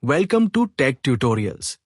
Welcome to Tech Tutorials.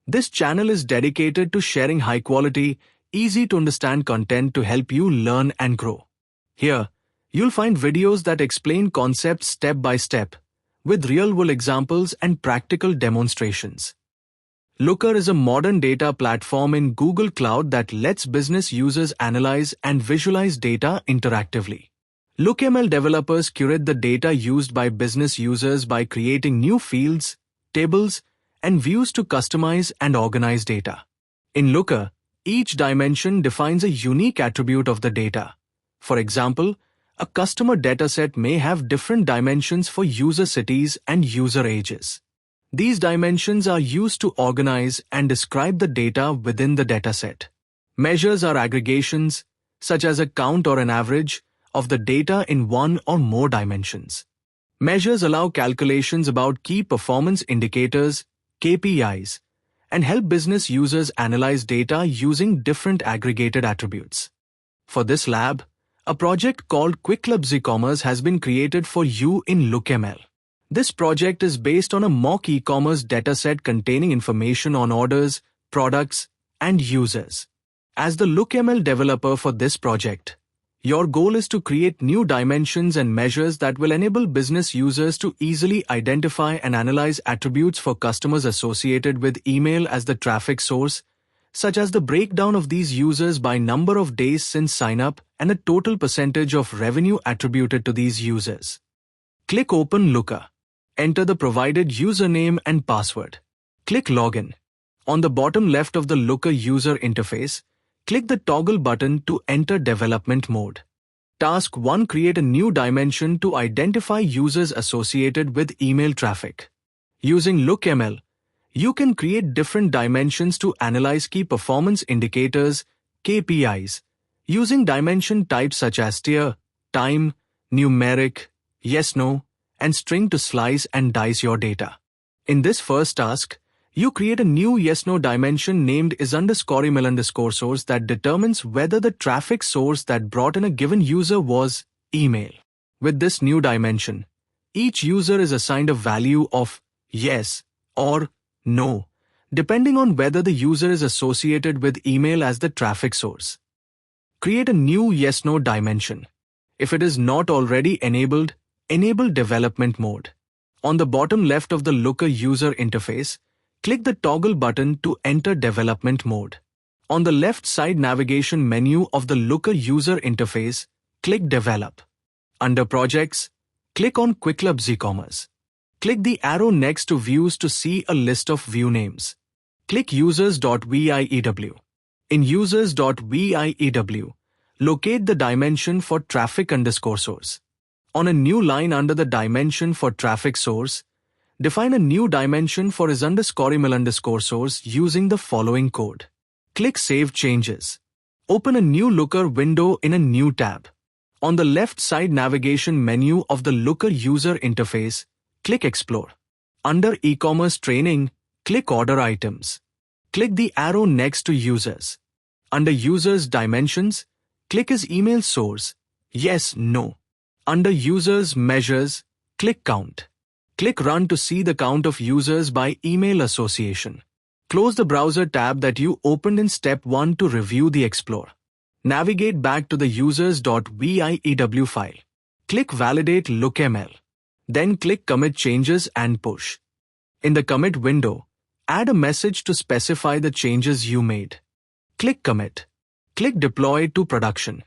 This channel is dedicated to sharing high-quality, easy-to-understand content to help you learn and grow. Here, you'll find videos that explain concepts step by step, with real-world examples and practical demonstrations. Looker is a modern data platform in Google Cloud that lets business users analyze and visualize data interactively. LookML developers curate the data used by business users by creating new fields, tables, and views to customize and organize data. In Looker, each dimension defines a unique attribute of the data. For example, a customer dataset may have different dimensions for user cities and user ages. These dimensions are used to organize and describe the data within the dataset. Measures are aggregations, such as a count or an average, of the data in one or more dimensions. Measures allow calculations about key performance indicators, KPIs, and help business users analyze data using different aggregated attributes. For this lab, a project called Quick Clubs e-commerce has been created for you in LookML. This project is based on a mock e-commerce dataset containing information on orders, products, and users. As the LookML developer for this project, your goal is to create new dimensions and measures that will enable business users to easily identify and analyze attributes for customers associated with email as the traffic source, such as the breakdown of these users by number of days since sign-up and a total percentage of revenue attributed to these users. Click Open Looker. Enter the provided username and password. Click Login. On the bottom left of the Looker user interface, click the toggle button to enter development mode. Task 1: Create a new dimension to identify users associated with email traffic. Using LookML, you can create different dimensions to analyze key performance indicators, KPIs, using dimension types such as tier, time, numeric, yesno, and string to slice and dice your data. In this first task, you create a new yesno dimension named is_email_source that determines whether the traffic source that brought in a given user was email. With this new dimension, each user is assigned a value of yes or no, depending on whether the user is associated with email as the traffic source. Create a new yesno dimension. If it is not already enabled, enable development mode. On the bottom left of the Looker user interface, click the toggle button to enter development mode. On the left side navigation menu of the Looker user interface, click Develop. Under Projects, click on Quick Clubs e-commerce. Click the arrow next to Views to see a list of view names. Click users.view. In users.view, locate the dimension for traffic_source. On a new line under the dimension for traffic source, define a new dimension for is_email_source using the following code. Click Save Changes. Open a new Looker window in a new tab. On the left side navigation menu of the Looker user interface, click Explore. Under E-commerce Training, click Order Items. Click the arrow next to Users. Under Users Dimensions, click Is Email Source? Yes, No. Under Users Measures, click Count. Click Run to see the count of users by email association. Close the browser tab that you opened in Step 1 to review the Explore. Navigate back to the users.view file. Click Validate LookML. Then click Commit Changes and Push. In the Commit window, add a message to specify the changes you made. Click Commit. Click Deploy to Production.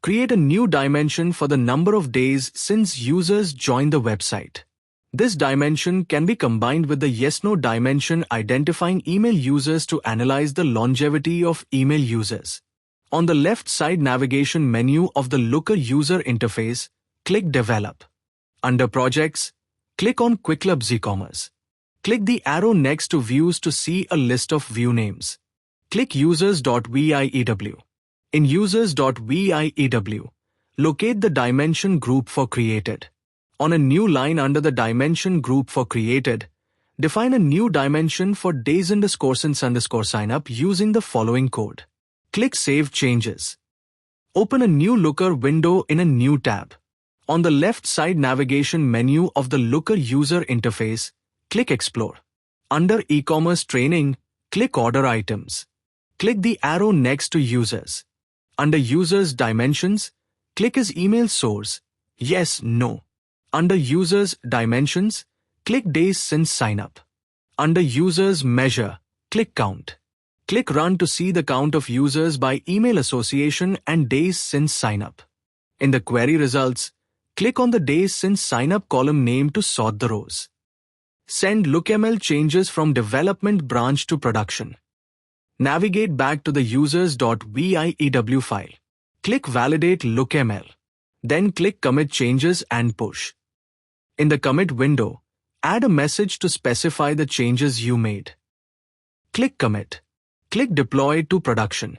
Create a new dimension for the number of days since users joined the website. This dimension can be combined with the yesno dimension identifying email users to analyze the longevity of email users. On the left side navigation menu of the Looker user interface, click Develop. Under Projects, click on Quick Clubs e-commerce. Click the arrow next to Views to see a list of view names. Click users.view. In users.view, locate the dimension group for created. On a new line under the dimension group for created, define a new dimension for days_since_signup using the following code. Click Save Changes. Open a new Looker window in a new tab. On the left side navigation menu of the Looker user interface, click Explore. Under E-commerce Training, click Order Items. Click the arrow next to Users. Under Users Dimensions, click as Email Source, Yes, No. Under Users Dimensions, click Days Since Signup. Under Users Measure, click Count. Click Run to see the count of users by email association and days since signup. In the query results, click on the Days Since Signup column name to sort the rows. Send LookML changes from development branch to production. Navigate back to the users.view file. Click Validate LookML. Then click Commit Changes and Push. In the commit window, add a message to specify the changes you made. Click Commit. Click Deploy to Production.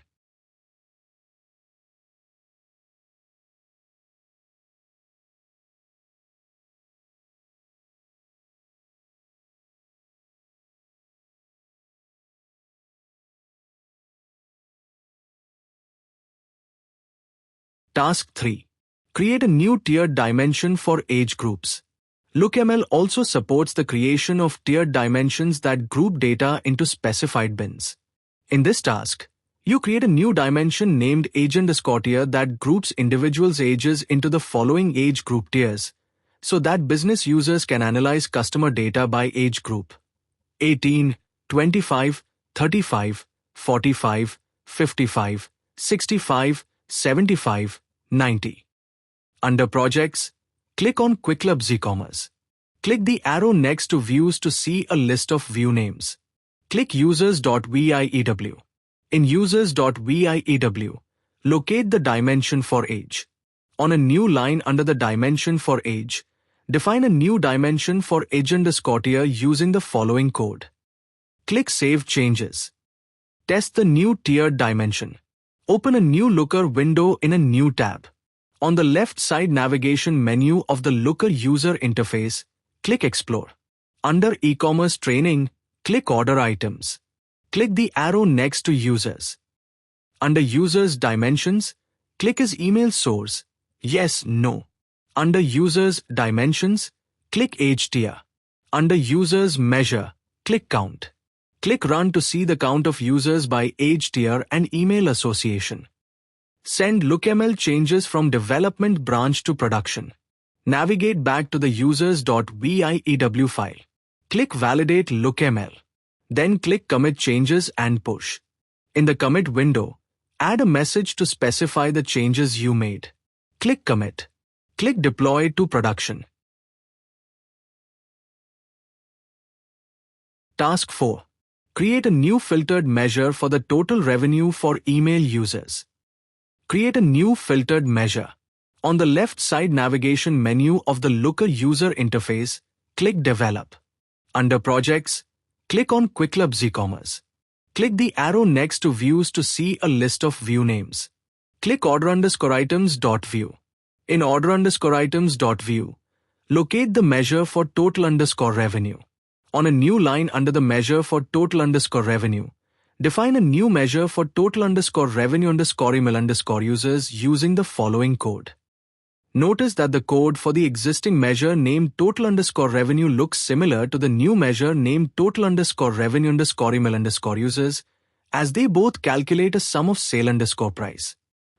Task 3. Create a new tiered dimension for age groups. LookML also supports the creation of tiered dimensions that group data into specified bins. In this task, you create a new dimension named age_tier that groups individuals' ages into the following age group tiers, so that business users can analyze customer data by age group: 18, 25, 35, 45, 55, 65, 75, 90. Under Projects, click on Quick Clubs e-commerce. Click the arrow next to Views to see a list of view names. Click users.view. In users.view, locate the dimension for age. On a new line under the dimension for age, define a new dimension for age_tier using the following code. Click Save Changes. Test the new tiered dimension. Open a new Looker window in a new tab. On the left side navigation menu of the Looker user interface, click Explore. Under E-commerce Training, click Order Items. Click the arrow next to Users. Under Users Dimensions, click as Email Source, Yes, No. Under Users Dimensions, click Age Tier. Under Users Measure, click Count. Click Run to see the count of users by age tier and email association. Send LookML changes from development branch to production. Navigate back to the users.view file. Click Validate LookML. Then click Commit Changes and Push. In the commit window, add a message to specify the changes you made. Click Commit. Click Deploy to Production. Task 4. Create a new filtered measure for the total revenue for email users. Create a new filtered measure. On the left side navigation menu of the Looker user interface, click Develop. Under Projects, click on Quick Clubs e-commerce. Click the arrow next to Views to see a list of view names. Click Order_items.view. In Order_items.view, locate the measure for total_revenue. On a new line under the measure for total_revenue, define a new measure for total_revenue_email_ users using the following code. Notice that the code for the existing measure named total_revenue looks similar to the new measure named total_revenue_email_ users, as they both calculate a sum of sale_price.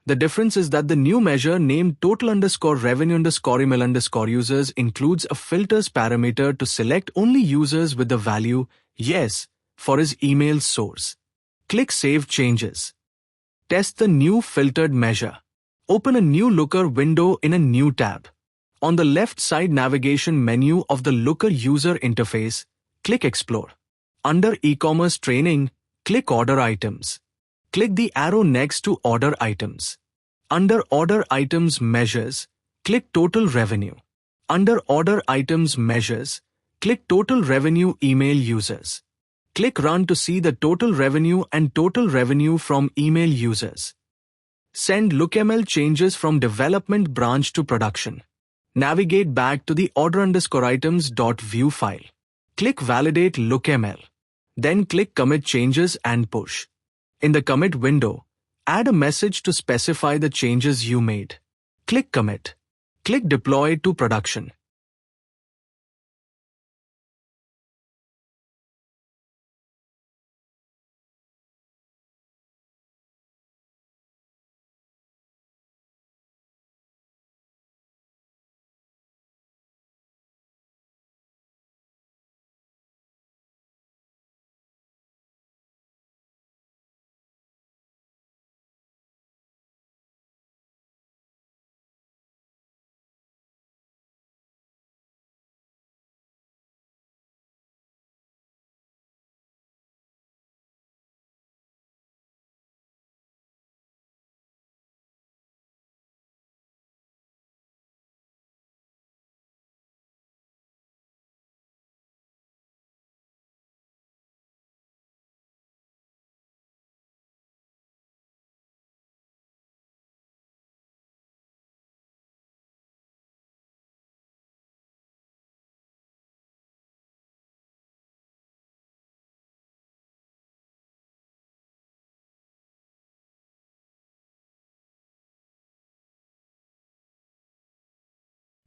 The difference is that the new measure named total_revenue_email_ users includes a filters parameter to select only users with the value yes for his email source. Click Save Changes. Test the new filtered measure. Open a new Looker window in a new tab. On the left side navigation menu of the Looker user interface, click Explore. Under E-commerce Training, click Order Items. Click the arrow next to Order Items. Under Order Items Measures, click Total Revenue. Under Order Items Measures, click Total Revenue Email Users. Click Run to see the total revenue and total revenue from email users. Send LookML changes from development branch to production. Navigate back to the order_items.view file. Click Validate LookML. Then click Commit Changes and Push. In the commit window, add a message to specify the changes you made. Click Commit. Click Deploy to production.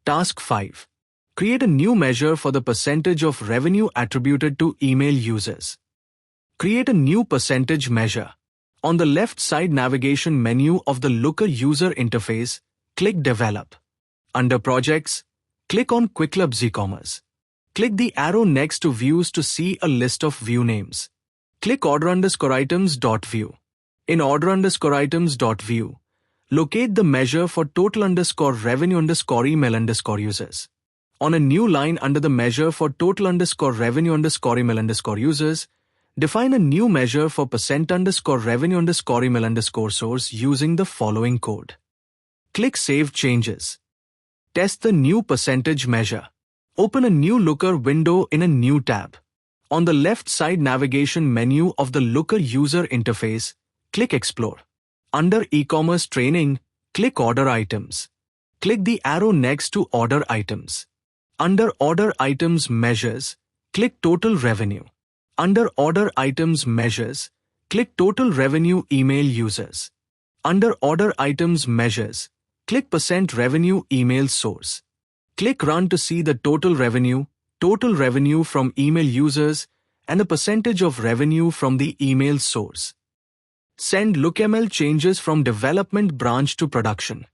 Task 5. Create a new measure for the percentage of revenue attributed to email users. Create a new percentage measure. On the left side navigation menu of the Looker user interface, click Develop. Under Projects, click on QuickLabs e-commerce. Click the arrow next to Views to see a list of view names. Click Order_Items.view. In Order_Items.view, locate the measure for total_revenue_email_users. On a new line under the measure for total_revenue_email_users, define a new measure for %_revenue_email_source using the following code. Click Save Changes. Test the new percentage measure. Open a new Looker window in a new tab. On the left side navigation menu of the Looker user interface, click Explore. Under E-commerce Training, click Order Items. Click the arrow next to Order Items. Under Order Items Measures, click Total Revenue. Under Order Items Measures, click Total Revenue Email Users. Under Order Items Measures, click % Revenue Email Source. Click Run to see the total revenue from email users, and the percentage of revenue from the email source. Send LookML changes from development branch to production.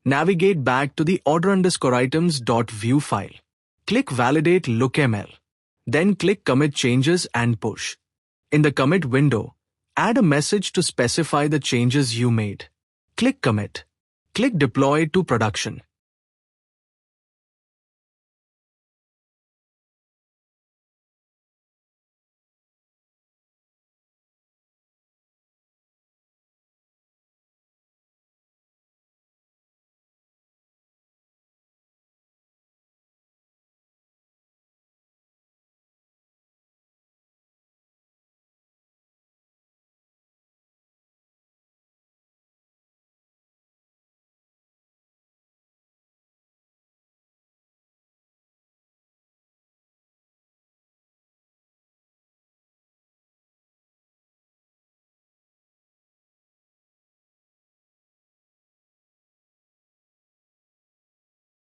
Navigate back to the order_items.view file. Click Validate LookML. Then click Commit Changes and Push. In the commit window, add a message to specify the changes you made. Click Commit. Click Deploy to production.